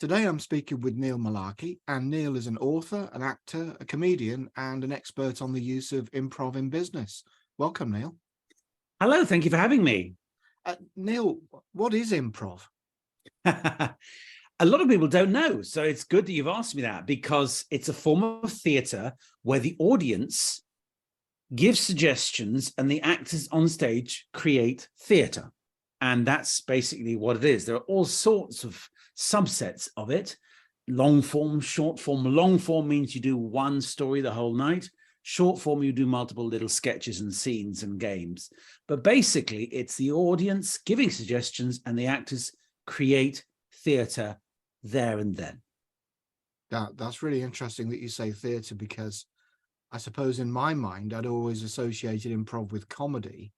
Today I'm speaking with Neil Mullarkey, and Neil is an author, an actor, a comedian, and an expert on the use of improv in business. Welcome, Neil. Hello, thank you for having me. Neil, what is improv? A lot of people don't know, so it's good that you've asked me that because it's a form of theatre where the audience gives suggestions and the actors on stage create theatre. And that's basically what it is. There are all sorts of subsets of it. Long form, short form. Long form means you do one story the whole night. Short form, you do multiple little sketches and scenes and games. But basically, it's the audience giving suggestions and the actors create theatre there and then. That's really interesting that you say theatre, because I suppose in my mind, I'd always associated improv with comedy.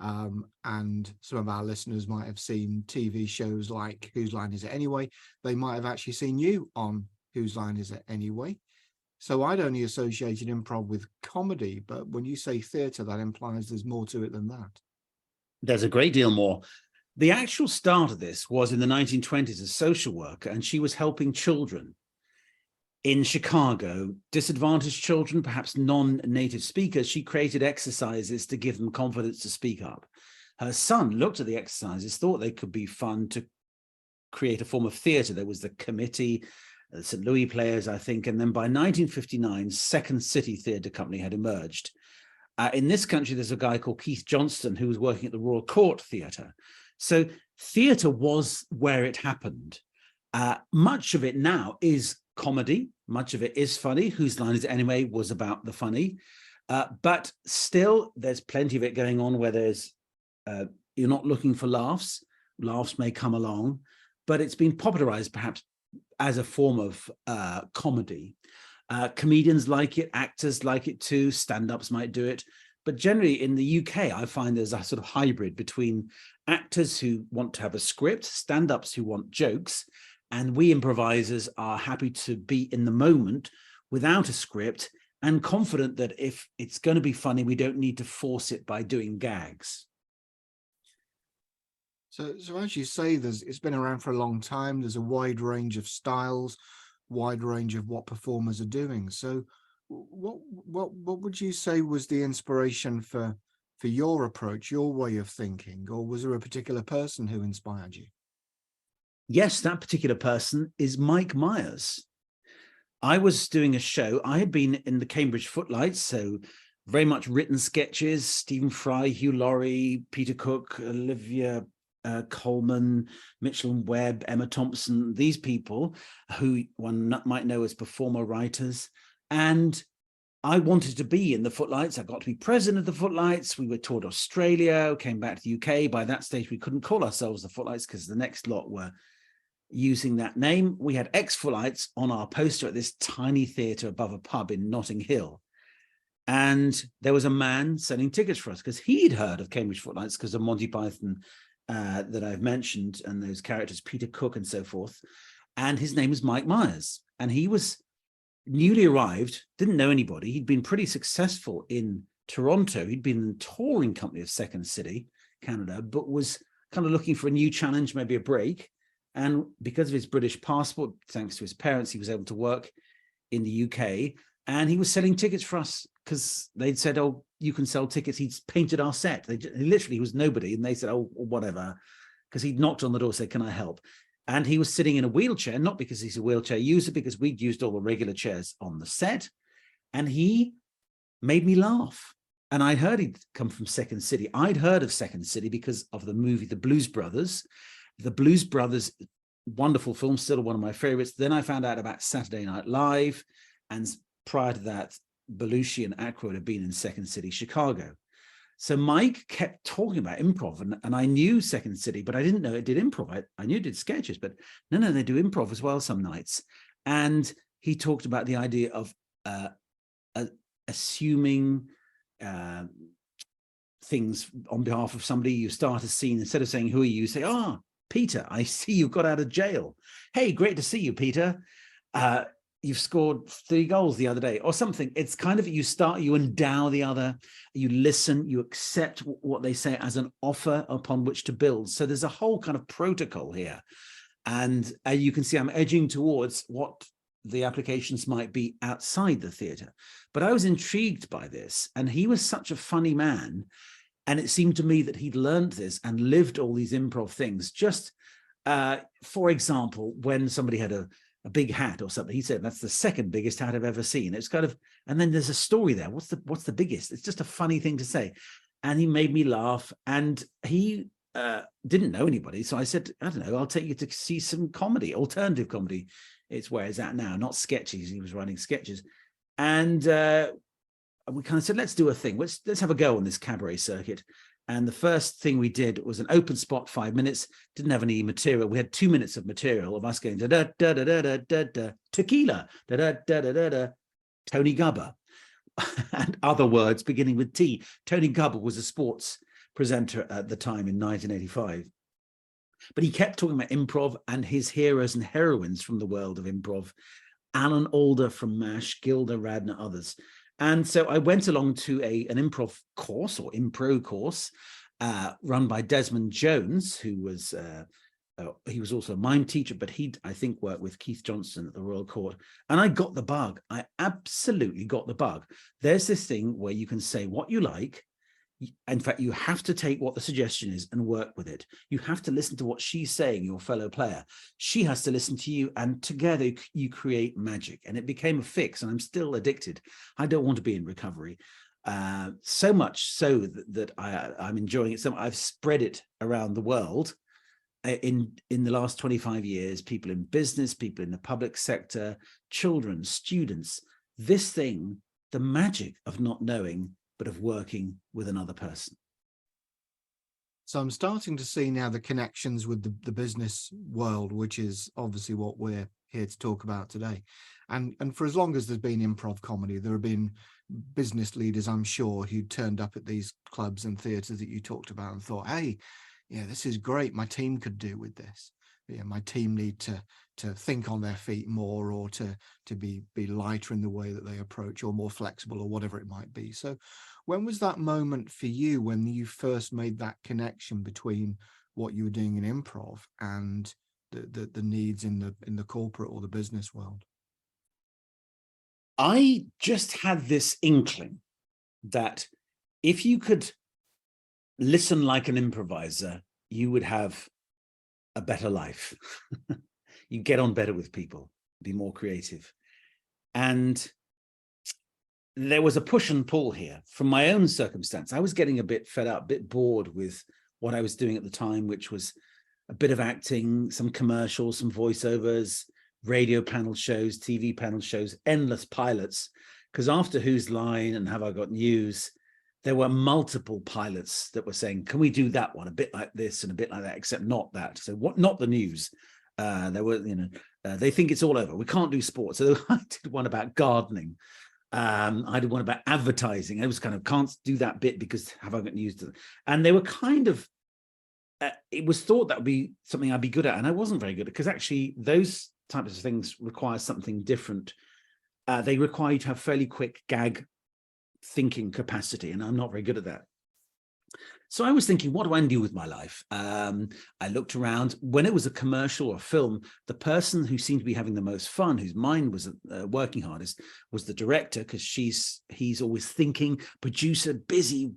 And some of our listeners might have seen TV shows like Whose Line Is It Anyway? They might have actually seen you on Whose Line Is It Anyway? So I'd only associated improv with comedy, but when you say theatre, that implies there's more to it than that. There's a great deal more. The actual start of this was in the 1920s, a social worker, and she was helping children in Chicago, disadvantaged children, perhaps non-native speakers. She created exercises to give them confidence to speak up. Her son looked at the exercises, thought they could be fun to create a form of theatre. There was the committee, the St. Louis Players, I think, and then by 1959, Second City Theatre Company had emerged. In this country, there's a guy called Keith Johnston who was working at the Royal Court Theatre. So theatre was where it happened. Much of it now is comedy. Much of it is funny. Whose Line Is It Anyway was about the funny. But still, there's plenty of it going on where there's you're not looking for laughs. Laughs may come along, but it's been popularized perhaps as a form of comedy. Comedians like it, actors like it too, stand-ups might do it. But generally in the UK, I find there's a sort of hybrid between actors who want to have a script, stand-ups who want jokes, and we improvisers are happy to be in the moment without a script and confident that if it's going to be funny, we don't need to force it by doing gags. So as you say, it's been around for a long time. There's a wide range of styles, wide range of what performers are doing. So what would you say was the inspiration for your approach, your way of thinking, or was there a particular person who inspired you? Yes, that particular person is Mike Myers. I was doing a show. I had been in the Cambridge Footlights, so very much written sketches, Stephen Fry, Hugh Laurie, Peter Cook, Olivia Colman, Mitchell and Webb, Emma Thompson, these people who one might know as performer writers. And I wanted to be in the Footlights. I got to be president of the Footlights. We were toured Australia, came back to the UK. By that stage, we couldn't call ourselves the Footlights because the next lot were using that name. We had ex-Footlights on our poster at this tiny theatre above a pub in Notting Hill. And there was a man selling tickets for us because he'd heard of Cambridge Footlights because of Monty Python that I've mentioned, and those characters, Peter Cook and so forth. And his name is Mike Myers. And he was newly arrived, didn't know anybody. He'd been pretty successful in Toronto. He'd been in the touring company of Second City, Canada, but was kind of looking for a new challenge, maybe a break. And because of his British passport, thanks to his parents, he was able to work in the UK. And he was selling tickets for us because they'd said, oh, you can sell tickets. He'd painted our set. He was nobody. And they said, oh, whatever, because he'd knocked on the door, said, can I help? And he was sitting in a wheelchair, not because he's a wheelchair user, because we'd used all the regular chairs on the set. And he made me laugh. And I heard he'd come from Second City. I'd heard of Second City because of the movie The Blues Brothers. The Blues Brothers, wonderful film, still one of my favorites. Then I found out about Saturday Night Live. And prior to that, Belushi and Aykroyd had been in Second City, Chicago. So Mike kept talking about improv, and I knew Second City, but I didn't know it did improv. I knew it did sketches, but no, they do improv as well some nights. And he talked about the idea of assuming things on behalf of somebody. You start a scene, instead of saying, who are you? You say, ah, Peter, I see you got out of jail. Hey, great to see you, Peter. You've scored 3 goals the other day or something. It's kind of, you endow the other, you listen, you accept what they say as an offer upon which to build. So there's a whole kind of protocol here. And you can see I'm edging towards what the applications might be outside the theatre. But I was intrigued by this, and he was such a funny man. And it seemed to me that he'd learned this and lived all these improv things. Just, for example, when somebody had a big hat or something, he said, that's the second biggest hat I've ever seen. It's kind of, and then there's a story there. What's the biggest? It's just a funny thing to say. And he made me laugh, and he didn't know anybody. So I said, I don't know, I'll take you to see some comedy, alternative comedy. It's where it's at now, not sketches. He was writing sketches. And we kind of said, let's do a thing. Let's have a go on this cabaret circuit. And the first thing we did was an open spot, 5 minutes, didn't have any material. We had 2 minutes of material of us going da da da da da da da da tequila, da da da da da da, Tony Gubber, and other words beginning with T. Tony Gubber was a sports presenter at the time in 1985. But he kept talking about improv and his heroes and heroines from the world of improv, Alan Alda from MASH, Gilda Radner, others. And so I went along to an improv course or impro course run by Desmond Jones, who was, he was also a mime teacher, but he, I think, worked with Keith Johnson at the Royal Court. And I got the bug. I absolutely got the bug. There's this thing where you can say what you like. In fact, you have to take what the suggestion is and work with it. You have to listen to what she's saying, your fellow player. She has to listen to you, and together you create magic. And it became a fix, and I'm still addicted. I don't want to be in recovery. So much so that I'm enjoying it. So I've spread it around the world. In the last 25 years, people in business, people in the public sector, children, students, this thing, the magic of not knowing, but of working with another person. So I'm starting to see now the connections with the business world, which is obviously what we're here to talk about today. And for as long as there's been improv comedy, there have been business leaders, I'm sure, who turned up at these clubs and theatres that you talked about and thought, hey, yeah, this is great. My team could do with this. Yeah, my team need to think on their feet more, or to be lighter in the way that they approach, or more flexible, or whatever it might be. So when was that moment for you when you first made that connection between what you were doing in improv and the needs in the corporate or the business world? I just had this inkling that if you could listen like an improviser, you would have a better life. You get on better with people, be more creative. And there was a push and pull here from my own circumstance. I was getting a bit fed up, a bit bored with what I was doing at the time, which was a bit of acting, some commercials, some voiceovers, radio panel shows, TV panel shows, endless pilots. Because after Whose Line and Have I Got News, there were multiple pilots that were saying, can we do that one a bit like this and a bit like that, except not that. So what? Not the news. There were, they think it's all over. We can't do sports. So I did one about gardening. I did one about advertising. I was kind of, can't do that bit because Have I Got News? And they were kind of, it was thought that would be something I'd be good at. And I wasn't very good at, because actually those types of things require something different. They require you to have fairly quick gag thinking capacity, and I'm not very good at that. So I was thinking, what do I do with my life? I looked around. When it was a commercial or film, the person who seemed to be having the most fun, whose mind was working hardest, was the director, because he's always thinking, producer, busy,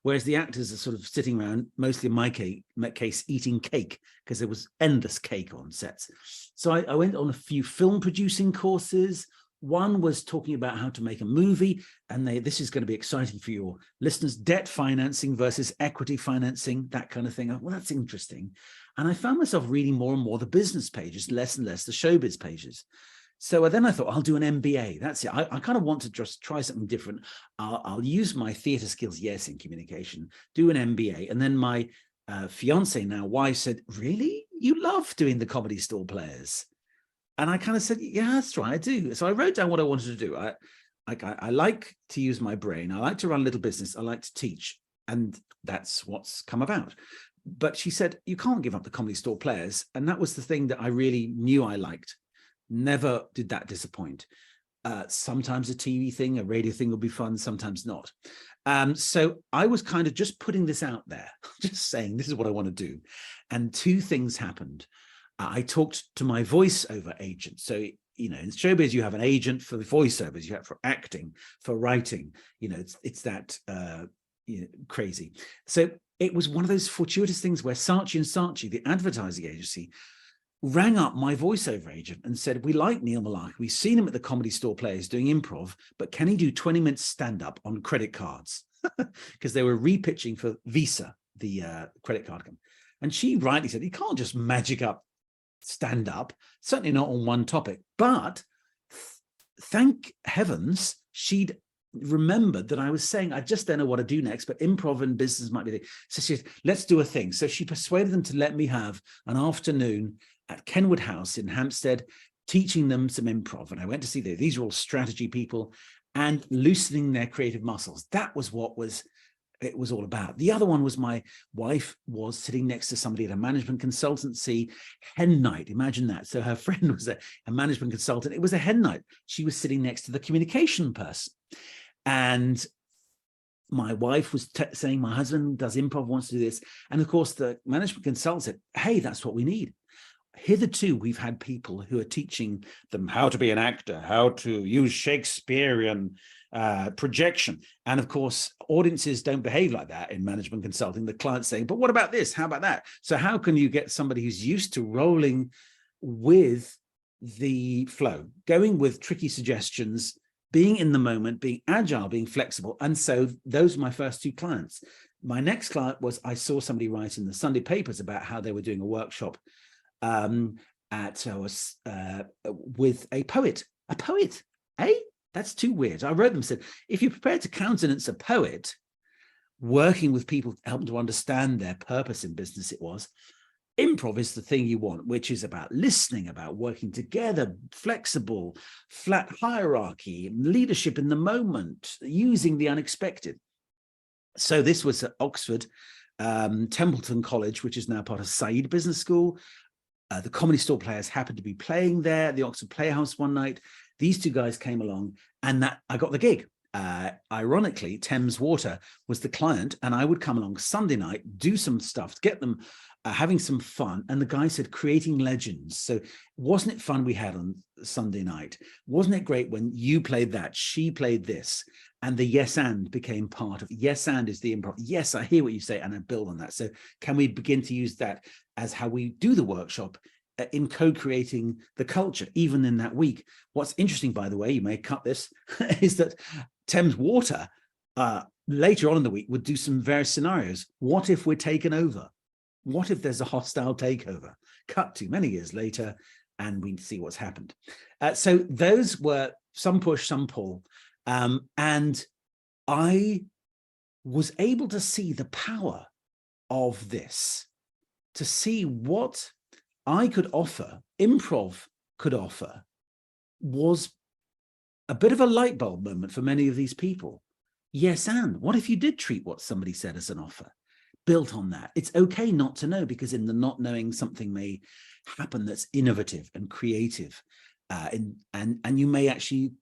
whereas the actors are sort of sitting around, mostly in my case, eating cake, because there was endless cake on sets. So I went on a few film producing courses. One was talking about how to make a movie, and this is going to be exciting for your listeners, debt financing versus equity financing, that kind of thing. Well, that's interesting. And I found myself reading more and more the business pages, less and less the showbiz pages. So then I thought, I'll do an MBA. That's it. I kind of want to just try something different. I'll use my theatre skills, yes, in communication, do an MBA. And then my fiance, now wife, said, really? You love doing the comedy store players? And I kind of said, yeah, that's right, I do. So I wrote down what I wanted to do. I like to use my brain. I like to run a little business. I like to teach. And that's what's come about. But she said, you can't give up the comedy store players. And that was the thing that I really knew I liked. Never did that disappoint. Sometimes a TV thing, a radio thing will be fun, sometimes not. So I was kind of just putting this out there, just saying, this is what I want to do. And two things happened. I talked to my voiceover agent. So, you know, in showbiz, you have an agent for the voiceovers, you have for acting, for writing, you know, it's that you know, crazy. So it was one of those fortuitous things where Saatchi and Saatchi, the advertising agency, rang up my voiceover agent and said, we like Neil Mullarkey. We've seen him at the Comedy Store Players doing improv, but can he do 20 minutes stand-up on credit cards? Because they were repitching for Visa, the credit card company. And she rightly said, he can't just magic up stand-up, certainly not on one topic. But thank heavens she'd remembered that I was saying, I just don't know what to do next, but improv and business might be there. So she said, let's do a thing. So she persuaded them to let me have an afternoon at Kenwood House in Hampstead, teaching them some improv. And I went to see these are all strategy people and loosening their creative muscles. That was what it was all about. The other one was my wife was sitting next to somebody at a management consultancy, hen night. Imagine that. So her friend was a management consultant. It was a hen night. She was sitting next to the communication person. And my wife was saying, my husband does improv, wants to do this. And of course, the management consultant said, hey, that's what we need. Hitherto, we've had people who are teaching them how to be an actor, how to use Shakespearean projection. And of course, audiences don't behave like that in management consulting. The client's saying, but what about this? How about that? So how can you get somebody who's used to rolling with the flow, going with tricky suggestions, being in the moment, being agile, being flexible? And so those were my first two clients. My next client was, I saw somebody write in the Sunday papers about how they were doing a workshop with a poet, eh? That's too weird. I wrote them, said, if you're prepared to countenance a poet, working with people, help them to understand their purpose in business, it was, improv is the thing you want, which is about listening, about working together, flexible, flat hierarchy, leadership in the moment, using the unexpected. So this was at Oxford, Templeton College, which is now part of Said Business School. The Comedy Store Players happened to be playing there at the Oxford Playhouse one night. These two guys came along and I got the gig. Ironically, Thames Water was the client, and I would come along Sunday night, do some stuff to get them having some fun. And the guy said, creating legends. So wasn't it fun we had on Sunday night? Wasn't it great when you played that, she played this? And the yes and became part of yes and is the improv. Yes, I hear what you say, and I build on that. So can we begin to use that as how we do the workshop in co-creating the culture, even in that week? What's interesting, by the way, you may cut this, is that Thames Water later on in the week would do some various scenarios. What if we're taken over? What if there's a hostile takeover? Cut to many years later, and we see what's happened. So those were some push, some pull. And I was able to see the power of this, to see what I could offer, improv could offer, was a bit of a light bulb moment for many of these people. Yes, and what if you did treat what somebody said as an offer? Built on that. It's okay not to know, because in the not knowing, something may happen that's innovative and creative. And you may actually,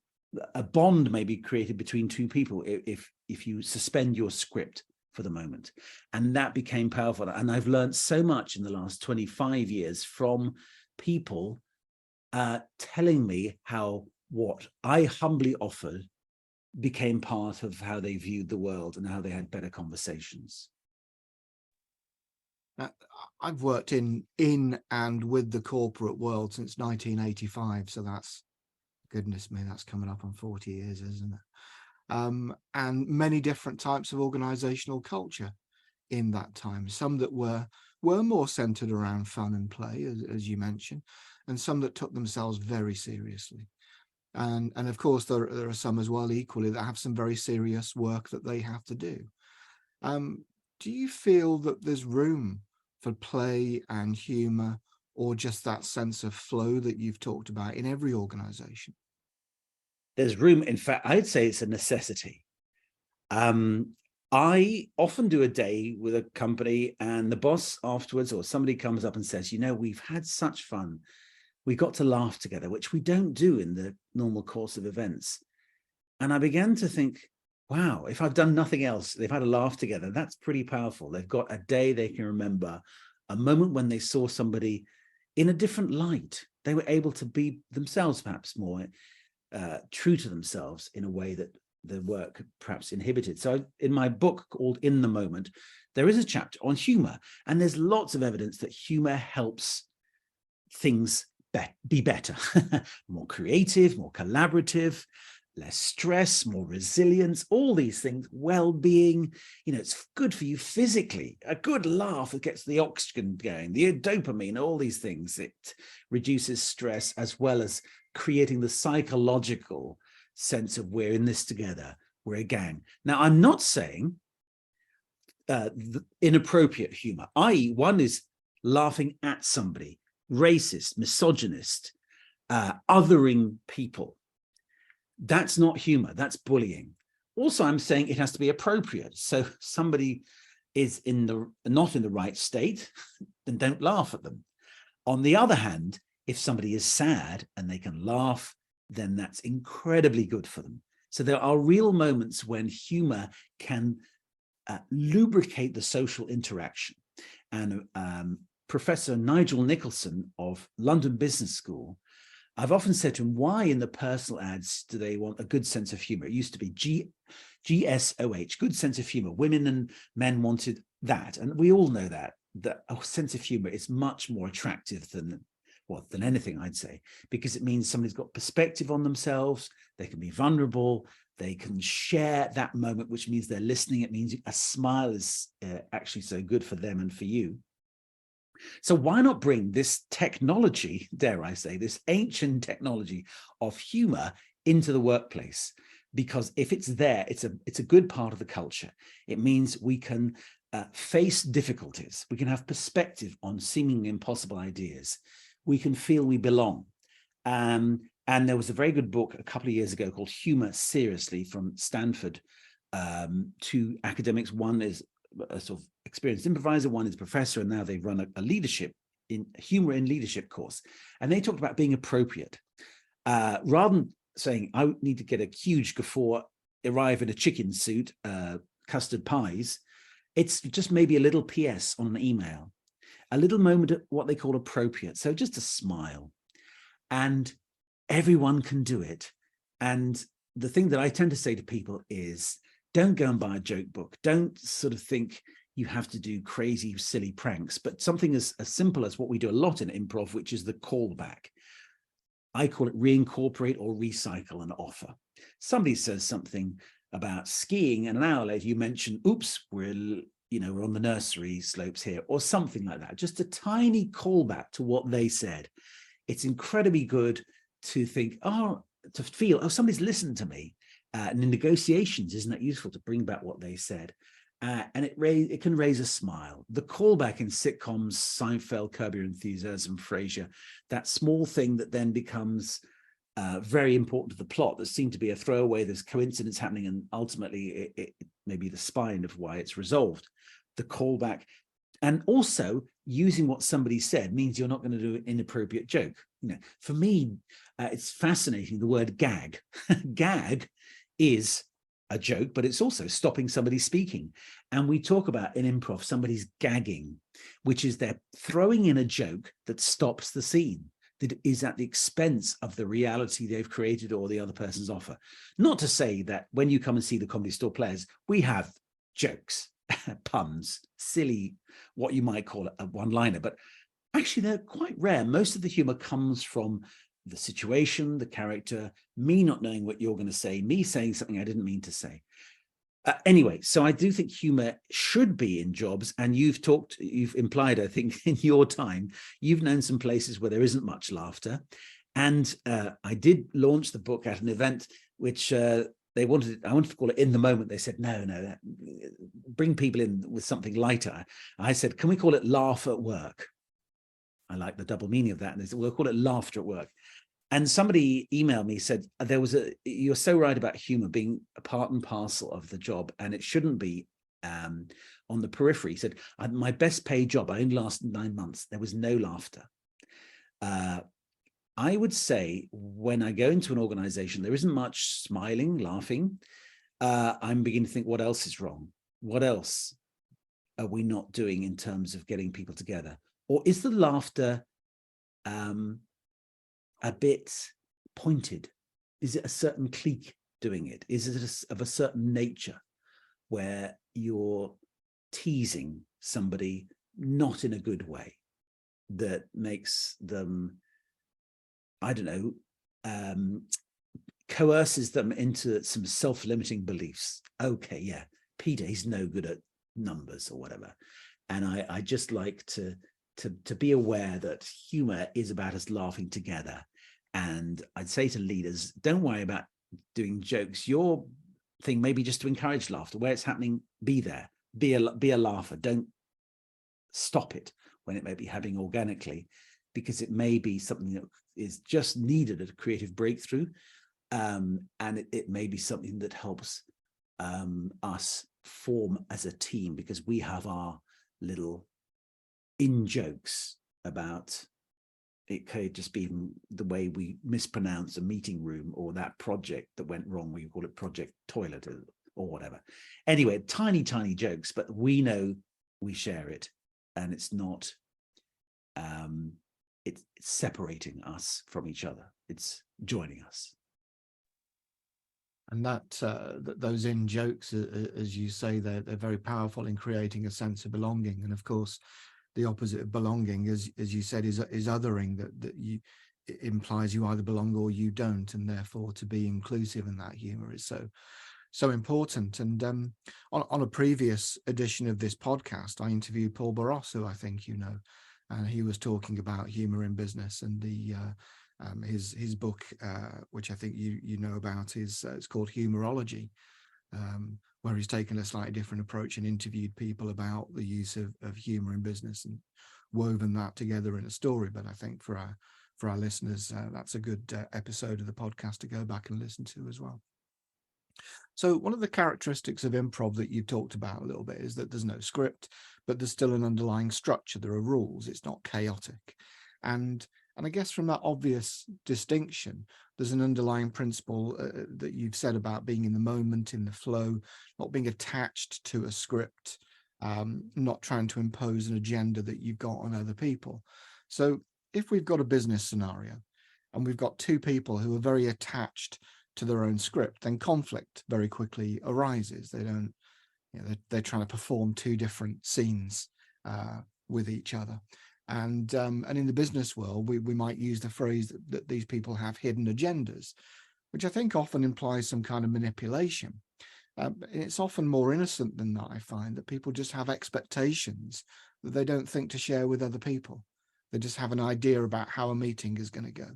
a bond may be created between two people if you suspend your script for the moment. And that became powerful. And I've learned so much in the last 25 years from people telling me how what I humbly offered became part of how they viewed the world and how they had better conversations. I've worked in and with the corporate world since 1985. So that's, goodness me, that's coming up on 40 years, isn't it? And many different types of organizational culture in that time. Some that were more centered around fun and play, as you mentioned, and some that took themselves very seriously. And of course, there are some as well equally that have some very serious work that they have to do. Do you feel that there's room for play and humor, or just that sense of flow that you've talked about in every organization? There's room. In fact, I'd say it's a necessity. I often do a day with a company, and the boss afterwards or somebody comes up and says, you know, we've had such fun. We got to laugh together, which we don't do in the normal course of events. And I began to think, wow, if I've done nothing else, they've had a laugh together. That's pretty powerful. They've got a day they can remember, a moment when they saw somebody in a different light. They were able to be themselves, perhaps more true to themselves in a way that the work perhaps inhibited. So in my book called In the Moment, there is a chapter on humor, and there's lots of evidence that humor helps things be better, more creative, more collaborative, less stress, more resilience, all these things, well-being. It's good for you physically. A good laugh, it gets the oxygen going, the dopamine, all these things. It reduces stress, as well as creating the psychological sense of we're in this together, we're a gang. Now, I'm not saying inappropriate humor, i.e. one is laughing at somebody, racist, misogynist, othering people. That's not humor, that's bullying. Also, I'm saying it has to be appropriate. So somebody is not in the right state, then don't laugh at them. On the other hand, if somebody is sad and they can laugh, then that's incredibly good for them. So there are real moments when humor can lubricate the social interaction. And Professor Nigel Nicholson of London Business School, I've often said to him, why in the personal ads do they want a good sense of humor? It used to be GSOH, good sense of humor. Women and men wanted that. And we all know that a sense of humor is much more attractive than anything, I'd say, because it means somebody's got perspective on themselves, they can be vulnerable, they can share that moment, which means they're listening. It means a smile is actually so good for them and for you. So why not bring this technology, dare I say, this ancient technology of humor into the workplace? Because if it's there, it's a good part of the culture. It means we can face difficulties. We can have perspective on seemingly impossible ideas. We can feel we belong. And there was a very good book a couple of years ago called Humor Seriously from Stanford. Two academics, one is a sort of experienced improviser, one is a professor, and now they've run a leadership in humor in leadership course. And they talked about being appropriate. Rather than saying, I need to get a huge guffaw, arrive in a chicken suit, custard pies, it's just maybe a little PS on an email, a little moment of what they call appropriate. So just a smile, and everyone can do it. And the thing that I tend to say to people is, don't go and buy a joke book. Don't sort of think you have to do crazy, silly pranks, but something as simple as what we do a lot in improv, which is the callback. I call it reincorporate or recycle an offer. Somebody says something about skiing, and an hour later you mention, oops, we're on the nursery slopes here, or something like that. Just a tiny callback to what they said. It's incredibly good to think, to feel, somebody's listened to me. And in negotiations, isn't that useful to bring back what they said? And it can raise a smile. The callback in sitcoms, Seinfeld, Curb Your Enthusiasm, Frasier, that small thing that then becomes very important to the plot, that seemed to be a throwaway, there's coincidence happening, and ultimately it may be the spine of why it's resolved. The callback, and also using what somebody said means you're not going to do an inappropriate joke. For me, it's fascinating, the word gag. Gag is a joke, but it's also stopping somebody speaking. And we talk about in improv, somebody's gagging, which is they're throwing in a joke that stops the scene, that is at the expense of the reality they've created or the other person's offer. Not to say that when you come and see the Comedy Store Players, we have jokes, puns, silly, what you might call a one-liner, but actually they're quite rare. Most of the humor comes from the situation, the character, me not knowing what you're going to say, me saying something I didn't mean to say. Anyway, so I do think humor should be in jobs, and you've implied, I think, in your time, you've known some places where there isn't much laughter. And I did launch the book at an event which I wanted to call it In the Moment. They said, no, bring people in with something lighter. I said, can we call it Laugh at Work? I like the double meaning of that. And they said, we'll call it Laughter at Work. And somebody emailed me, said, you're so right about humor being a part and parcel of the job, and it shouldn't be on the periphery. He said, my best paid job, I only lasted 9 months. There was no laughter. I would say when I go into an organization, there isn't much smiling, laughing. I'm beginning to think, what else is wrong? What else are we not doing in terms of getting people together? Or is the laughter a bit pointed? Is it a certain clique doing it? Is it of a certain nature where you're teasing somebody not in a good way that makes them, I don't know, coerces them into some self-limiting beliefs? Okay, yeah, Peter, he's no good at numbers or whatever. And I just like to be aware that humor is about us laughing together. And I'd say to leaders, don't worry about doing jokes. Your thing may be just to encourage laughter. Where it's happening, be there. Be a laugher. Don't stop it when it may be happening organically, because it may be something that is just needed at a creative breakthrough. And it may be something that helps us form as a team, because we have our little in-jokes about, it could just be the way we mispronounce a meeting room or that project that went wrong. We call it Project Toilet or whatever. Anyway, tiny, tiny jokes, but we know we share it, and it's not, it's separating us from each other. It's joining us. And those in jokes, as you say, they're very powerful in creating a sense of belonging. And of course, the opposite of belonging, as you said, is othering. That it implies you either belong or you don't, and therefore to be inclusive in that humor is so important. And on a previous edition of this podcast, I interviewed Paul Barros, who I think you know, and he was talking about humor in business, and his book, which I think you know about, is it's called Humorology, where he's taken a slightly different approach and interviewed people about the use of humor in business and woven that together in a story. But I think for our listeners, that's a good episode of the podcast to go back and listen to as well. So one of the characteristics of improv that you talked about a little bit is that there's no script, but there's still an underlying structure. There are rules. It's not chaotic. And I guess from that obvious distinction, there's an underlying principle that you've said about being in the moment, in the flow, not being attached to a script, not trying to impose an agenda that you've got on other people. So if we've got a business scenario and we've got two people who are very attached to their own script, then conflict very quickly arises. They don't, they're trying to perform two different scenes with each other. And in the business world, we might use the phrase that these people have hidden agendas, which I think often implies some kind of manipulation. It's often more innocent than that, I find, that people just have expectations that they don't think to share with other people. They just have an idea about how a meeting is going to go.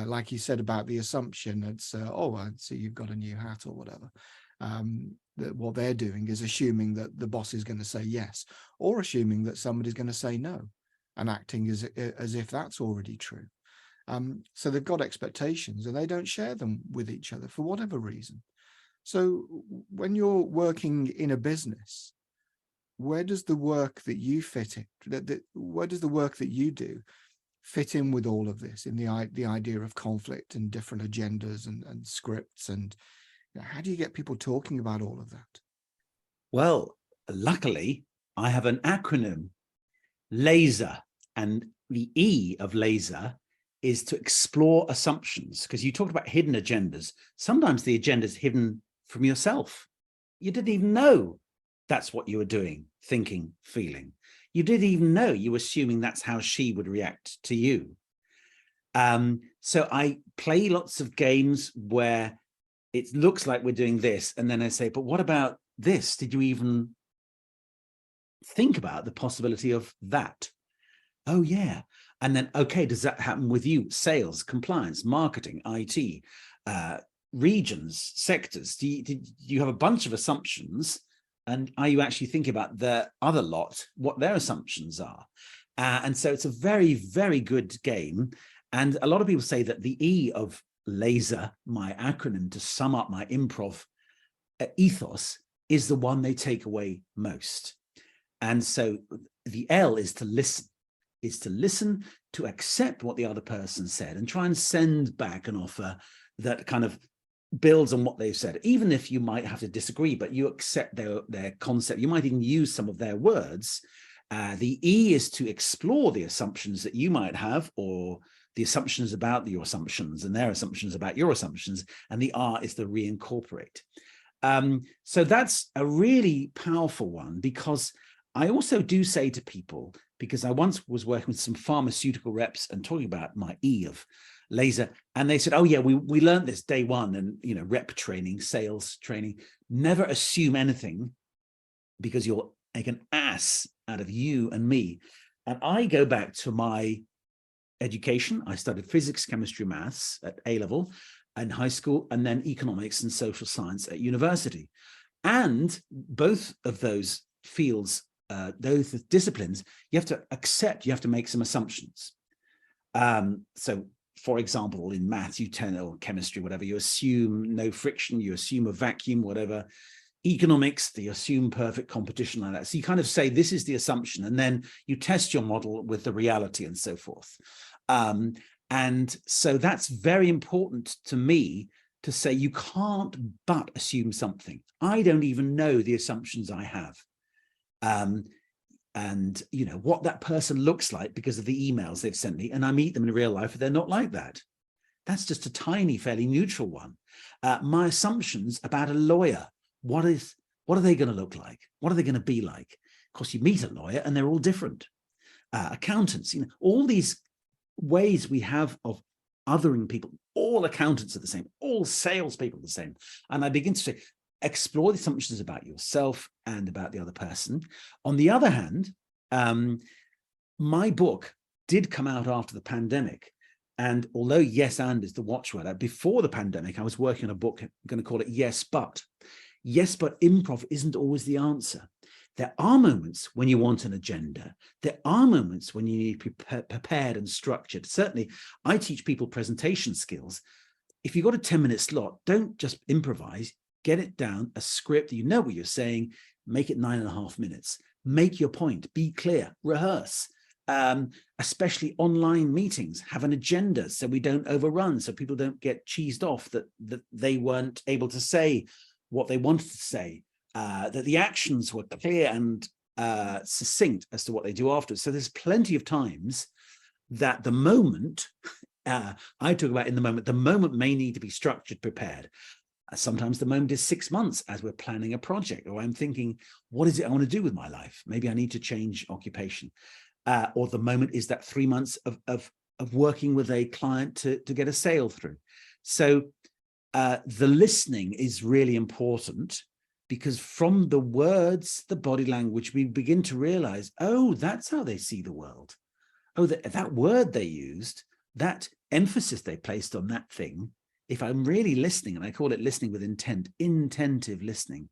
Like you said about the assumption, it's, oh, I see you've got a new hat or whatever. That what they're doing is assuming that the boss is going to say yes, or assuming that somebody's going to say no, and acting as if that's already true. So they've got expectations and they don't share them with each other for whatever reason. So when you're working in a business, where does the work that you fit in, where does the work that you do fit in with all of this, in the idea of conflict and different agendas and scripts? And how do you get people talking about all of that? Well, luckily, I have an acronym, LASER, and the E of LASER is to explore assumptions, because you talked about hidden agendas. Sometimes the agenda is hidden from yourself. You didn't even know that's what you were doing, thinking, feeling. You didn't even know, you were assuming that's how she would react to you. So I play lots of games where it looks like we're doing this, and then I say, but what about this? Did you even think about the possibility of that? Oh, yeah. And then, okay, does that happen with you? Sales, compliance, marketing, IT, regions, sectors? Do you have a bunch of assumptions? And are you actually thinking about the other lot, what their assumptions are? And so it's a very, very good game. And a lot of people say that the E of LASER, my acronym to sum up my improv ethos, is the one they take away most. And so the L is to listen, to accept what the other person said and try and send back an offer that kind of builds on what they've said, even if you might have to disagree, but you accept their concept. You might even use some of their words, The E is to explore the assumptions that you might have, or the assumptions about your assumptions and their assumptions about your assumptions. And the R is the reincorporate. So that's a really powerful one, because I also do say to people, because I once was working with some pharmaceutical reps and talking about my E of laser, and they said, oh yeah, we learned this day one, and rep training, sales training, never assume anything, because you'll make an ass out of you and me. And I go back to my education. I studied physics, chemistry, maths at A level in high school, and then economics and social science at university. And both of those fields, those disciplines, you have to accept, you have to make some assumptions. So for example, in maths, or chemistry, whatever, you assume no friction, you assume a vacuum, whatever. Economics, they assume perfect competition, like that. So you kind of say, this is the assumption, and then you test your model with the reality and so forth. And so that's very important to me, to say you can't but assume something. I don't even know the assumptions I have. And what that person looks like because of the emails they've sent me, and I meet them in real life, they're not like that. That's just a tiny, fairly neutral one. My assumptions about a lawyer, what are they going to look like? What are they going to be like? Of course, you meet a lawyer and they're all different. Accountants, all these ways we have of othering people. All accountants are the same, all salespeople are the same. And I begin to say, explore the assumptions about yourself and about the other person. On the other hand, my book did come out after the pandemic. And although yes and is the watchword, before the pandemic, I was working on a book, I'm going to call it Yes But. Yes, but improv isn't always the answer. There are moments when you want an agenda. There are moments when you need to be prepared and structured. Certainly, I teach people presentation skills. If you've got a 10-minute slot, don't just improvise. Get it down, a script, you know what you're saying, make it 9.5 minutes. Make your point, be clear, rehearse. Especially online meetings, have an agenda so we don't overrun, so people don't get cheesed off that they weren't able to say what they wanted to say, that the actions were clear and succinct as to what they do afterwards. So there's plenty of times that the moment, I talk about in the moment may need to be structured, prepared. Sometimes the moment is 6 months as we're planning a project, or I'm thinking, what is it I want to do with my life? Maybe I need to change occupation. Or the moment is that 3 months of working with a client to get a sale through. So the listening is really important, because from the words, the body language, we begin to realize, oh, that's how they see the world. Oh, that word they used, that emphasis they placed on that thing. If I'm really listening, and I call it listening with intent, intentive listening,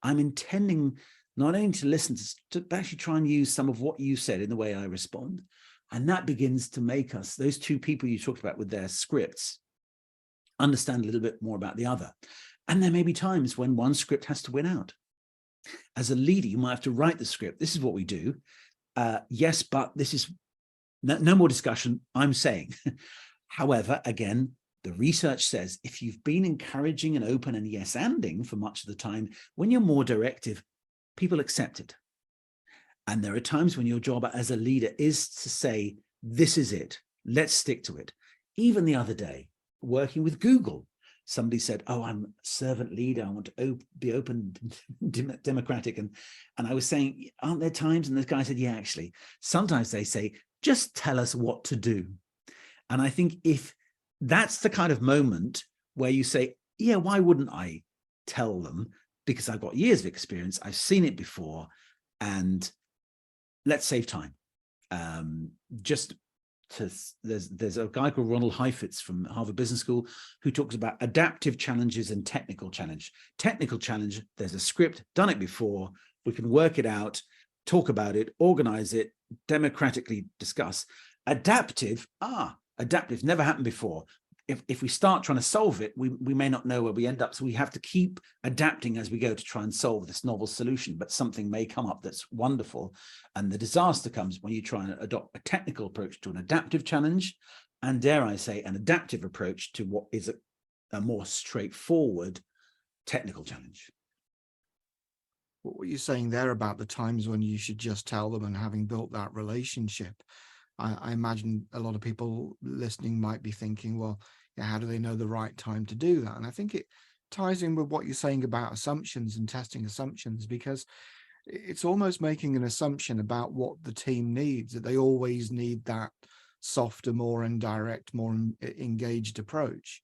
I'm intending not only to listen, to actually try and use some of what you said in the way I respond. And that begins to make us, those two people you talked about with their scripts, understand a little bit more about the other. And there may be times when one script has to win out. As a leader, you might have to write the script. This is what we do. Yes, but this is no more discussion, I'm saying. However, again, the research says if you've been encouraging and open and yes-anding for much of the time, when you're more directive, people accept it. And there are times when your job as a leader is to say, this is it, let's stick to it. Even the other day, working with Google, somebody said, oh, I'm a servant leader, I want to be open, democratic. And I was saying, aren't there times? And this guy said, yeah, actually, sometimes they say, just tell us what to do. And I think if that's the kind of moment where you say, yeah, why wouldn't I tell them? Because I've got years of experience, I've seen it before, and let's save time. There's a guy called Ronald Heifetz from Harvard Business School who talks about adaptive challenges and technical challenge. Technical challenge, there's a script, done it before, we can work it out, talk about it, organize it, democratically discuss. Adaptive, adaptive, never happened before. If we start trying to solve it, we may not know where we end up. So we have to keep adapting as we go to try and solve this novel solution, but something may come up that's wonderful. And the disaster comes when you try and adopt a technical approach to an adaptive challenge, and dare I say, an adaptive approach to what is a more straightforward technical challenge. what you're saying there about the times when you should just tell them, and having built that relationship, I imagine a lot of people listening might be thinking, well, yeah, how do they know the right time to do that? And I think it ties in with what you're saying about assumptions and testing assumptions, because it's almost making an assumption about what the team needs, that they always need that softer, more indirect, more engaged approach.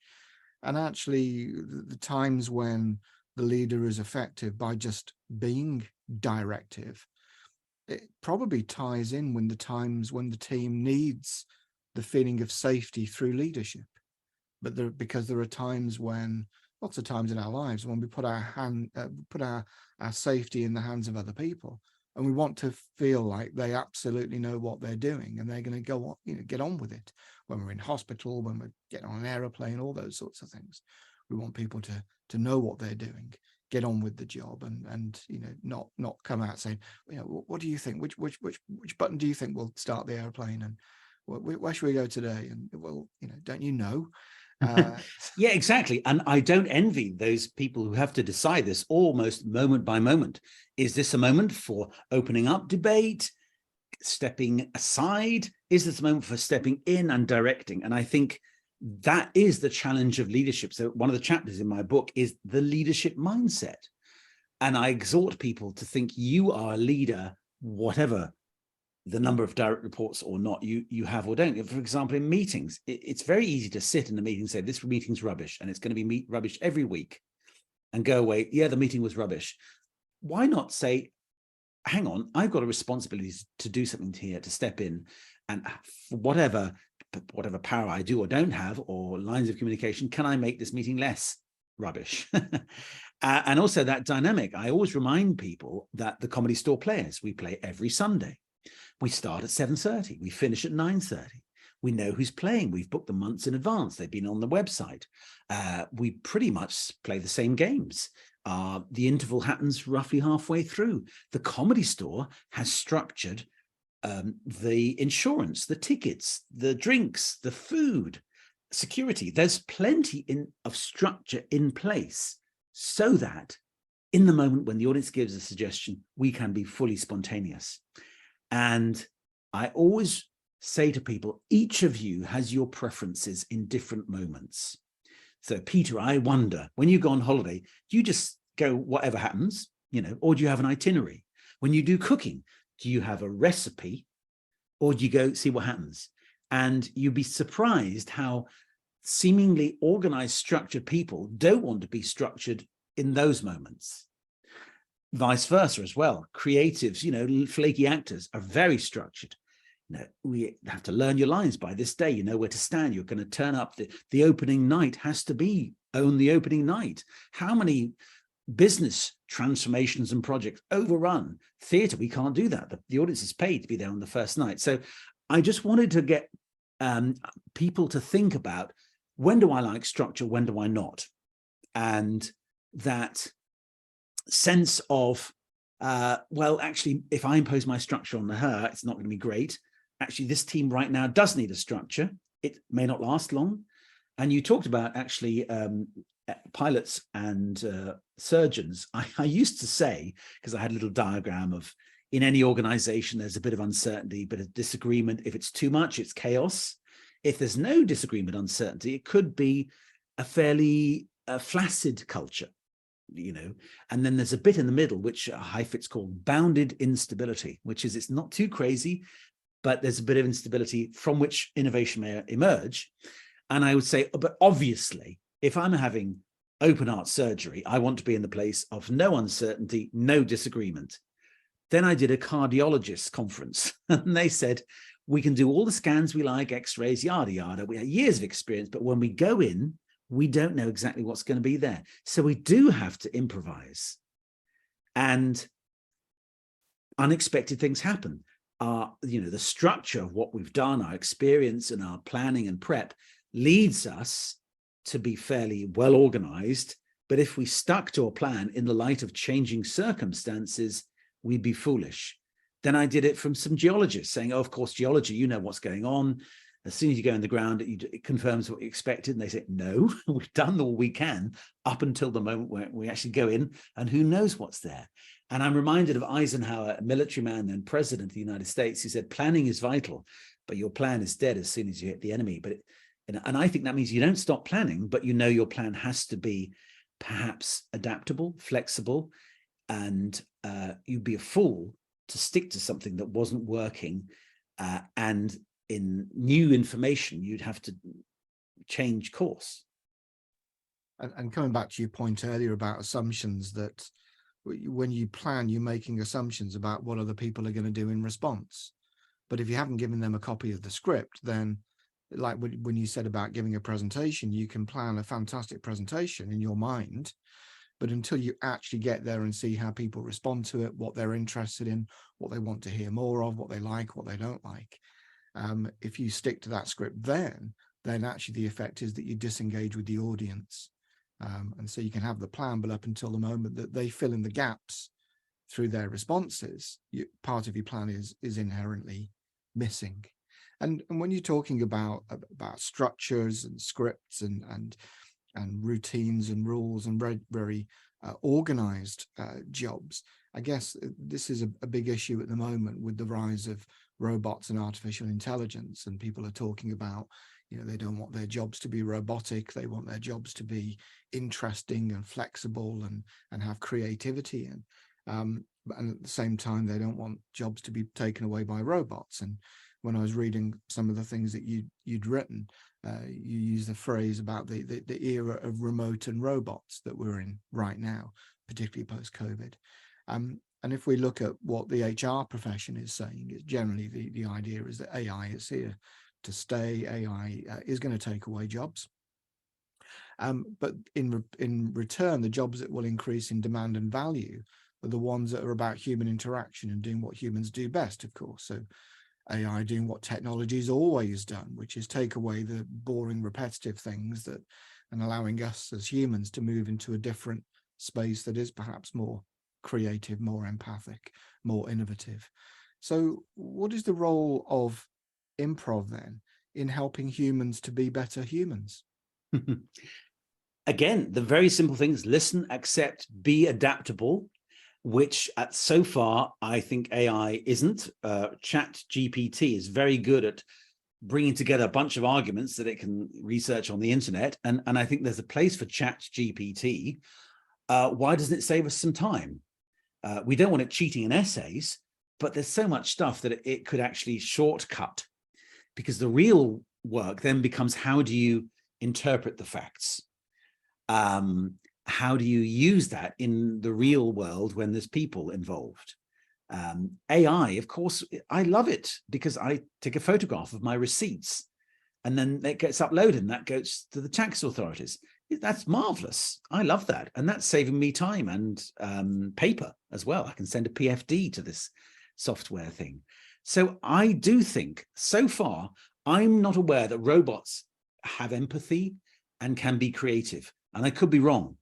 And actually, the times when the leader is effective by just being directive, it probably ties in when the times when the team needs the feeling of safety through leadership. But because there are times when, lots of times in our lives, when we put our safety in the hands of other people, and we want to feel like they absolutely know what they're doing and they're going to go on, get on with it. When we're in hospital, when we're getting on an aeroplane, all those sorts of things, we want people to know what they're doing, get on with the job, and not come out saying, what do you think? Which button do you think will start the airplane? And where should we go today? And well, don't you know? Yeah, exactly. And I don't envy those people who have to decide this almost moment by moment. Is this a moment for opening up debate, stepping aside? Is this a moment for stepping in and directing? And I think that is the challenge of leadership. So one of the chapters in my book is the leadership mindset. And I exhort people to think you are a leader, whatever the number of direct reports or not you have or don't. For example, in meetings, it's very easy to sit in a meeting and say, this meeting's rubbish, and it's going to be rubbish every week, and go away, yeah, the meeting was rubbish. Why not say, hang on, I've got a responsibility to do something here, to step in, and for whatever power I do or don't have, or lines of communication, can I make this meeting less rubbish? And also that dynamic. I always remind people that the Comedy Store Players, we play every Sunday. We start at 7:30, we finish at 9:30. We know who's playing. We've booked them months in advance. They've been on the website. We pretty much play the same games. The interval happens roughly halfway through. The Comedy Store has structured the insurance, the tickets, the drinks, the food, security. There's plenty of structure in place so that in the moment when the audience gives a suggestion, we can be fully spontaneous. And I always say to people, each of you has your preferences in different moments. So Peter, I wonder, when you go on holiday, do you just go whatever happens, or do you have an itinerary? When you do cooking, do you have a recipe, or do you go see what happens? And you'd be surprised how seemingly organized, structured people don't want to be structured in those moments. Vice versa as well. Creatives, flaky actors are very structured. We have to learn your lines by this day. You know where to stand. You're going to turn up. The opening night has to be own the opening night. How many business transformations and projects overrun theatre? We can't do that. The audience is paid to be there on the first night. So I just wanted to get people to think about, when do I like structure? When do I not? And that sense of, well, actually, if I impose my structure on her, it's not going to be great. Actually, this team right now does need a structure. It may not last long. And you talked about actually pilots and surgeons. I used to say, because I had a little diagram of, in any organization, there's a bit of uncertainty, bit of disagreement. If it's too much, it's chaos. If there's no disagreement, uncertainty, it could be a fairly flaccid culture. And then there's a bit in the middle, which Heifetz called bounded instability, which is, it's not too crazy, but there's a bit of instability from which innovation may emerge. And I would say, but obviously, if I'm having open heart surgery, I want to be in the place of no uncertainty, no disagreement. Then I did a cardiologist conference, and they said, we can do all the scans we like, x-rays, yada, yada. We have years of experience, but when we go in, we don't know exactly what's going to be there. So we do have to improvise. And unexpected things happen. The structure of what we've done, our experience and our planning and prep leads us to be fairly well organized. But if we stuck to a plan in the light of changing circumstances, we'd be foolish. Then I did it from some geologists saying, oh, of course, geology, you know what's going on. As soon as you go in the ground, it confirms what you expected. And they say, no, we've done all we can up until the moment where we actually go in, and who knows what's there. And I'm reminded of Eisenhower, a military man and president of the United States, who said, planning is vital, but your plan is dead as soon as you hit the enemy. And I think that means you don't stop planning, but you know your plan has to be perhaps adaptable, flexible, and you'd be a fool to stick to something that wasn't working. And in new information, you'd have to change course. And coming back to your point earlier about assumptions, that when you plan, you're making assumptions about what other people are going to do in response. But if you haven't given them a copy of the script, then like when you said about giving a presentation, you can plan a fantastic presentation in your mind, but until you actually get there and see how people respond to it, what they're interested in, what they want to hear more of, what they like, what they don't like, if you stick to that script, then actually the effect is that you disengage with the audience. And so you can have the plan, but up until the moment that they fill in the gaps through their responses, part of your plan is inherently missing. And when you're talking about structures and scripts and routines and rules and very organized jobs, I guess this is a big issue at the moment with the rise of robots and artificial intelligence. And people are talking about, they don't want their jobs to be robotic. They want their jobs to be interesting and flexible and have creativity. And at the same time, they don't want jobs to be taken away by robots. And when I was reading some of the things that you'd written, you use the phrase about the era of remote and robots that we're in right now, particularly post-COVID. And if we look at what the HR profession is saying, is generally the idea is that AI is here to stay. AI is going to take away jobs. But in return, the jobs that will increase in demand and value are the ones that are about human interaction and doing what humans do best, of course. So AI doing what technology has always done, which is take away the boring, repetitive things and allowing us as humans to move into a different space that is perhaps more creative, more empathic, more innovative. So what is the role of improv then in helping humans to be better humans? Again, the very simple things: listen, accept, be adaptable, which so far I think AI isn't. Chat GPT is very good at bringing together a bunch of arguments that it can research on the internet. And I think there's a place for Chat GPT. Why doesn't it save us some time? We don't want it cheating in essays, but there's so much stuff that it could actually shortcut, because the real work then becomes, how do you interpret the facts? How do you use that in the real world when there's people involved? AI, of course, I love it because I take a photograph of my receipts and then it gets uploaded and that goes to the tax authorities. That's marvelous. I love that. And that's saving me time and paper as well. I can send a PFD to this software thing. So I do think, so far, I'm not aware that robots have empathy and can be creative. And I could be wrong.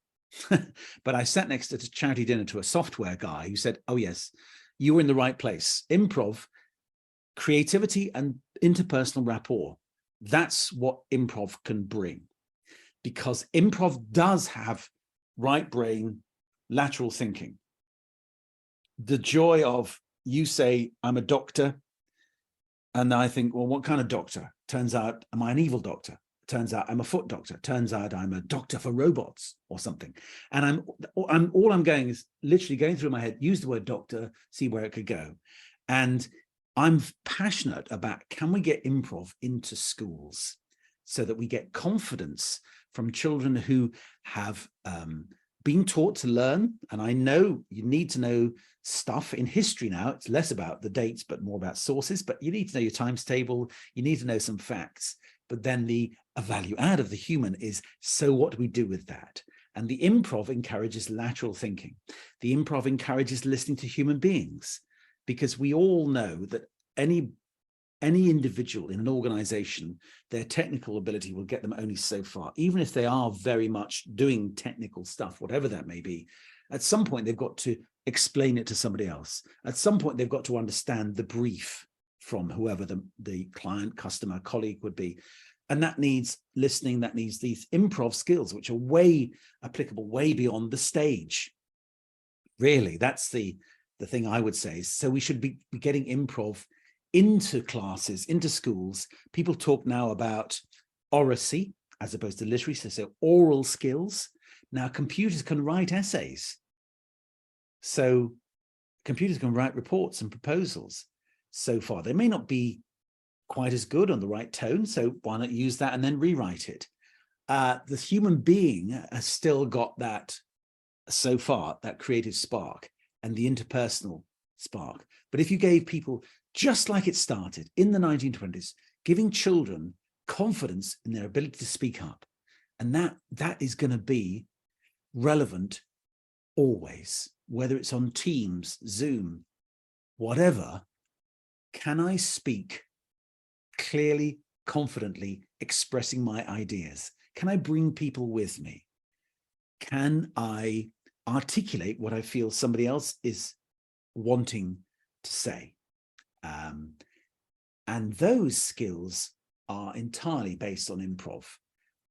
But I sat next at a charity dinner to a software guy who said, oh, yes, you were in the right place. Improv, creativity and interpersonal rapport. That's what improv can bring. Because improv does have right brain, lateral thinking. The joy of, you say, I'm a doctor. And I think, well, what kind of doctor? Turns out, am I an evil doctor? Turns out I'm a foot doctor. Turns out I'm a doctor for robots or something. And all I'm going is literally going through my head, use the word doctor, see where it could go. And I'm passionate about, can we get improv into schools so that we get confidence from children who have been taught to learn? And I know you need to know stuff in history now. It's less about the dates, but more about sources. But you need to know your times table. You need to know some facts. But then a value add of the human is, so what do we do with that? And the improv encourages lateral thinking. The improv encourages listening to human beings, because we all know that any individual in an organization, their technical ability will get them only so far. Even if they are very much doing technical stuff, whatever that may be, at some point they've got to explain it to somebody else. At some point they've got to understand the brief from whoever the client, customer, colleague would be. And that needs listening, that needs these improv skills, which are way applicable, way beyond the stage. Really, that's the thing I would say. So we should be getting improv into classes, into schools. People talk now about oracy as opposed to literacy, so oral skills. Now computers can write essays. So computers can write reports and proposals. So far, they may not be quite as good on the right tone, so why not use that and then rewrite it? The human being has still got that, so far, that creative spark and the interpersonal spark. But if you gave people, just like it started in the 1920s, giving children confidence in their ability to speak up, and that is going to be relevant always, whether it's on Teams, Zoom, whatever. Can I speak clearly, confidently, expressing my ideas? Can I bring people with me? Can I articulate what I feel somebody else is wanting to say? And those skills are entirely based on improv.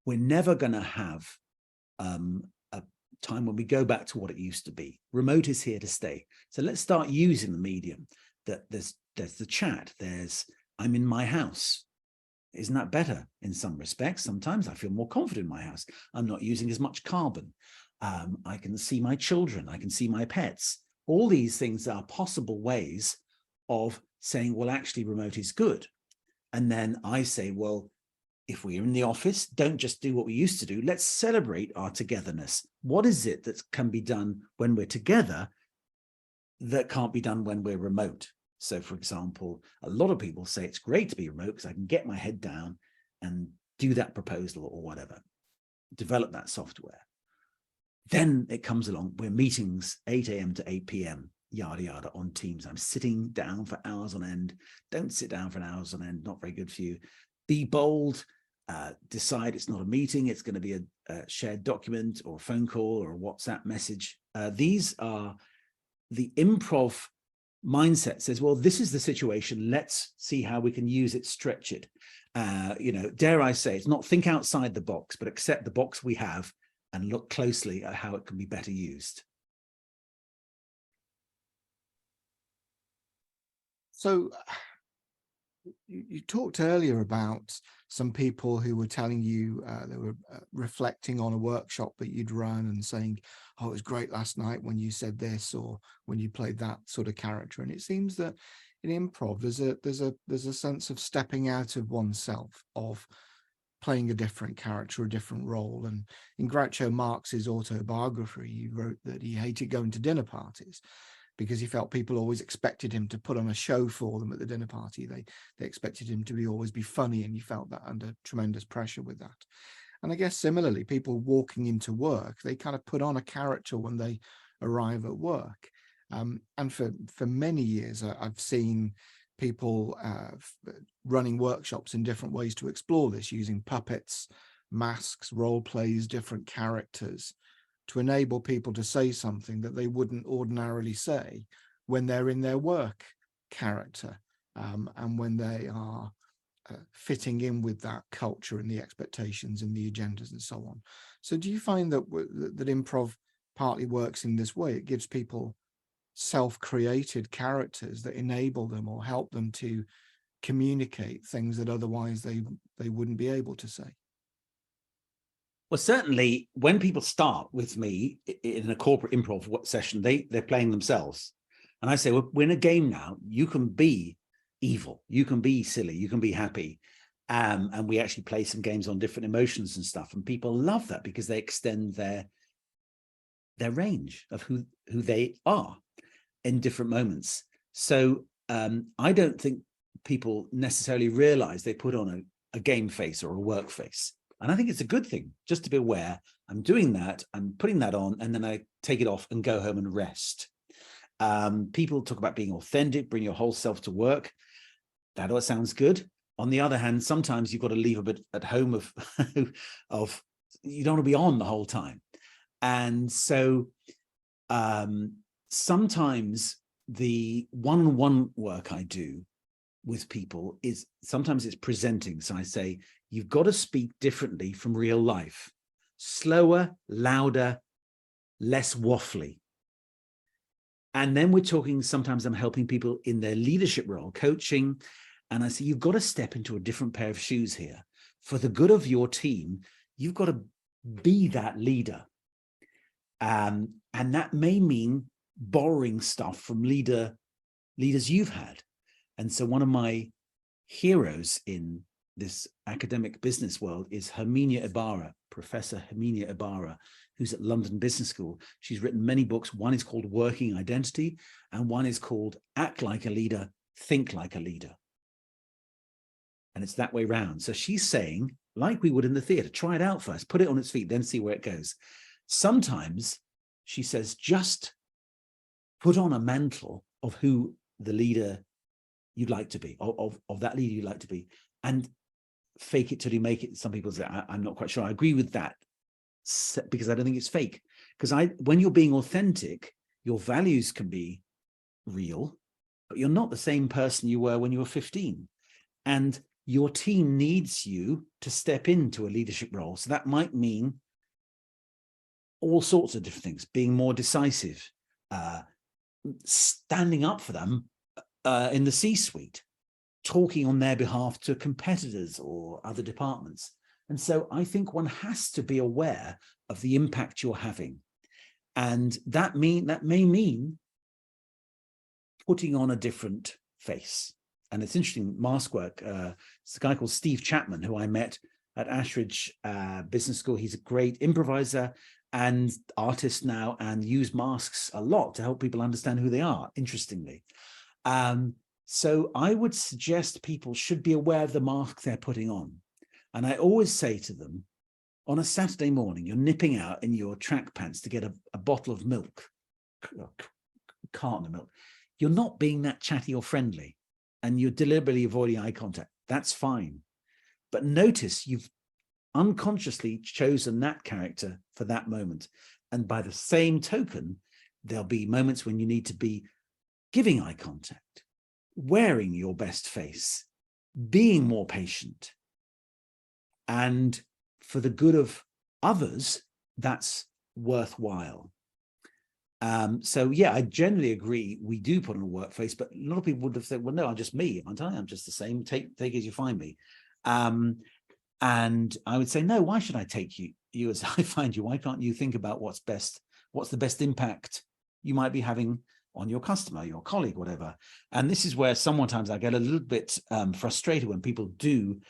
We're never going to have a time when we go back to what it used to be. Remote is here to stay. So let's start using the medium. That there's the chat, I'm in my house. Isn't that better in some respects? Sometimes I feel more confident in my house. I'm not using as much carbon. I can see my children. I can see my pets. All these things are possible ways of saying, well, actually, remote is good. And then I say, well, if we're in the office, don't just do what we used to do. Let's celebrate our togetherness. What is it that can be done when we're together that can't be done when we're remote? So, for example, a lot of people say it's great to be remote because I can get my head down and do that proposal or whatever, develop that software. Then it comes along, we're meetings 8 a.m. to 8 p.m., yada, yada, on Teams. I'm sitting down for hours on end. Don't sit down for hours on end, not very good for you. Be bold, decide it's not a meeting, it's going to be a shared document or a phone call or a WhatsApp message. These are the improv mindset says, well, this is the situation. Let's see how we can use it, stretch it. Dare I say, it's not think outside the box, but accept the box we have and look closely at how it can be better used. So you talked earlier about some people who were telling you they were reflecting on a workshop that you'd run and saying, oh, it was great last night when you said this or when you played that sort of character. And it seems that in improv there's a sense of stepping out of oneself, of playing a different character, a different role. And in Groucho Marx's autobiography, he wrote that he hated going to dinner parties because he felt people always expected him to put on a show for them at the dinner party. They expected him to always be funny, and he felt that under tremendous pressure with that. And I guess similarly, people walking into work, they kind of put on a character when they arrive at work. And for many years, I've seen people running workshops in different ways to explore this, using puppets, masks, role plays, different characters, to enable people to say something that they wouldn't ordinarily say when they're in their work character, and when they are fitting in with that culture and the expectations and the agendas and so on. So do you find that improv partly works in this way? It gives people self-created characters that enable them or help them to communicate things that otherwise they wouldn't be able to say? Well, certainly when people start with me in a corporate improv session, they're playing themselves. And I say, well, we're in a game now. You can be evil. You can be silly. You can be happy. And we actually play some games on different emotions and stuff. And people love that because they extend their range of who they are in different moments. So I don't think people necessarily realize they put on a game face or a work face. And I think it's a good thing just to be aware, I'm doing that, I'm putting that on, and then I take it off and go home and rest. People talk about being authentic, bring your whole self to work. That all sounds good. On the other hand, sometimes you've got to leave a bit at home of you don't want to be on the whole time. And so sometimes the one-on-one work I do with people is sometimes it's presenting. So I say, you've got to speak differently from real life, slower, louder, less waffly. And then we're talking, sometimes I'm helping people in their leadership role, coaching. And I say, you've got to step into a different pair of shoes here. For the good of your team, you've got to be that leader. And that may mean borrowing stuff from leaders you've had. And so one of my heroes in this academic business world is Herminia Ibarra, Professor Herminia Ibarra, who's at London Business School. She's written many books. One is called Working Identity, and one is called Act Like a Leader, Think Like a Leader. And it's that way round. So she's saying, like we would in the theatre, try it out first, put it on its feet, then see where it goes. Sometimes, she says, just put on a mantle of who the leader you'd like to be, of that leader you'd like to be, and fake it till you make it. Some people say, I'm not quite sure. I agree with that, because I don't think it's fake. Because when you're being authentic, your values can be real, but you're not the same person you were when you were 15. And your team needs you to step into a leadership role. So that might mean all sorts of different things, being more decisive, standing up for them in the C-suite, talking on their behalf to competitors or other departments. And so I think one has to be aware of the impact you're having. And that may mean putting on a different face. And it's interesting, mask work. It's a guy called Steve Chapman, who I met at Ashridge Business School. He's a great improviser and artist now, and use masks a lot to help people understand who they are, interestingly. So I would suggest people should be aware of the mask they're putting on. And I always say to them, on a Saturday morning, you're nipping out in your track pants to get a bottle of milk, a carton of milk. You're not being that chatty or friendly, and you're deliberately avoiding eye contact. That's fine. But notice you've unconsciously chosen that character for that moment. And by the same token, there'll be moments when you need to be giving eye contact, wearing your best face, being more patient. And for the good of others, that's worthwhile. So yeah, I generally agree. We do put on a work face, but a lot of people would have said, well, no, I'm just me. I'm just the same. Take as you find me. And I would say, no, why should I take you as I find you? Why can't you think about what's the best impact you might be having on your customer, your colleague, whatever. And this is where sometimes I get a little bit frustrated when people do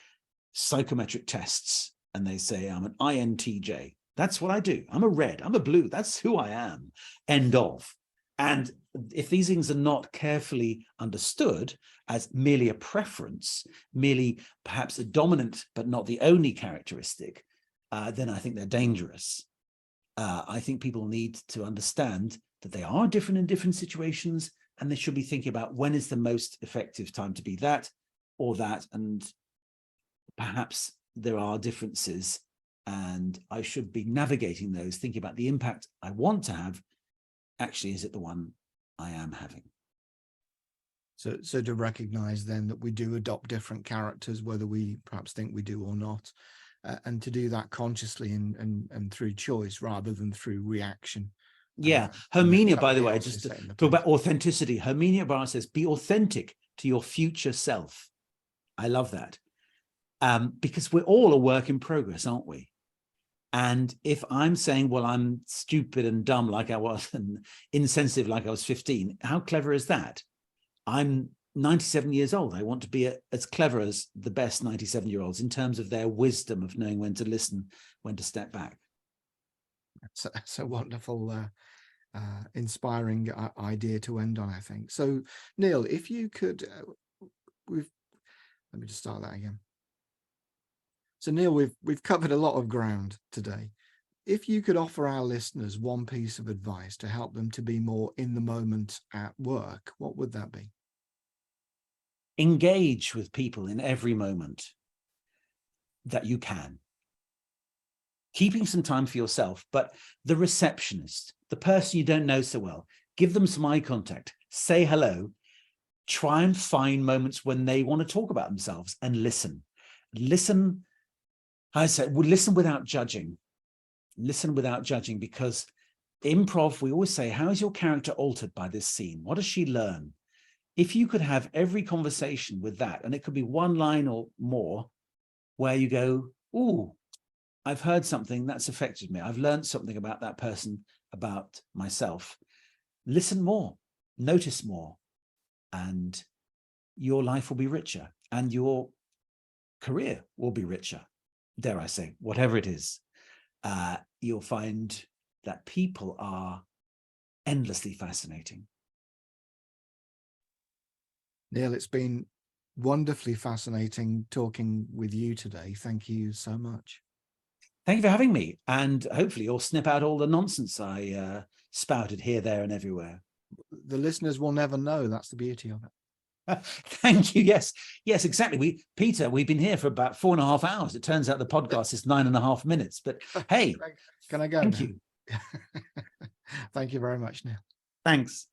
psychometric tests and they say, I'm an INTJ. That's what I do. I'm a red, I'm a blue. That's who I am. End of. And if these things are not carefully understood as merely a preference, merely perhaps a dominant but not the only characteristic, then I think they're dangerous. I think people need to understand that they are different in different situations, and they should be thinking about when is the most effective time to be that or that, and perhaps there are differences, and I should be navigating those, thinking about the impact I want to have. Actually, is it the one I am having? So to recognize then that we do adopt different characters, whether we perhaps think we do or not, and to do that consciously and through choice rather than through reaction. Yeah, Herminia, by the way, just to talk about authenticity, Herminia Ibarra says, be authentic to your future self. I love that. Because we're all a work in progress, aren't we? And if I'm saying, well, I'm stupid and dumb like I was and insensitive like I was 15, how clever is that? I'm 97 years old. I want to be as clever as the best 97-year-olds in terms of their wisdom of knowing when to listen, when to step back. That's a wonderful, inspiring idea to end on, I think. So, Neil, if you could, let me just start that again. So, Neil, we've covered a lot of ground today. If you could offer our listeners one piece of advice to help them to be more in the moment at work, what would that be? Engage with people in every moment that you can. Keeping some time for yourself, but the receptionist, the person you don't know so well, give them some eye contact, say hello, try and find moments when they want to talk about themselves and listen. Listen, I said, well, listen without judging. Listen without judging, because improv, we always say, how is your character altered by this scene? What does she learn? If you could have every conversation with that, and it could be one line or more, where you go, ooh, I've heard something that's affected me. I've learned something about that person, about myself. Listen more, notice more, and your life will be richer and your career will be richer. Dare I say, whatever it is, you'll find that people are endlessly fascinating. Neil, it's been wonderfully fascinating talking with you today. Thank you so much. Thank you for having me. And hopefully you'll snip out all the nonsense I spouted here, there, and everywhere. The listeners will never know. That's the beauty of it. Thank you. Yes, exactly. Peter, we've been here for about 4.5 hours. It turns out the podcast is 9.5 minutes. But hey, can I go thank now? you. Thank you very much, Neil. Thanks.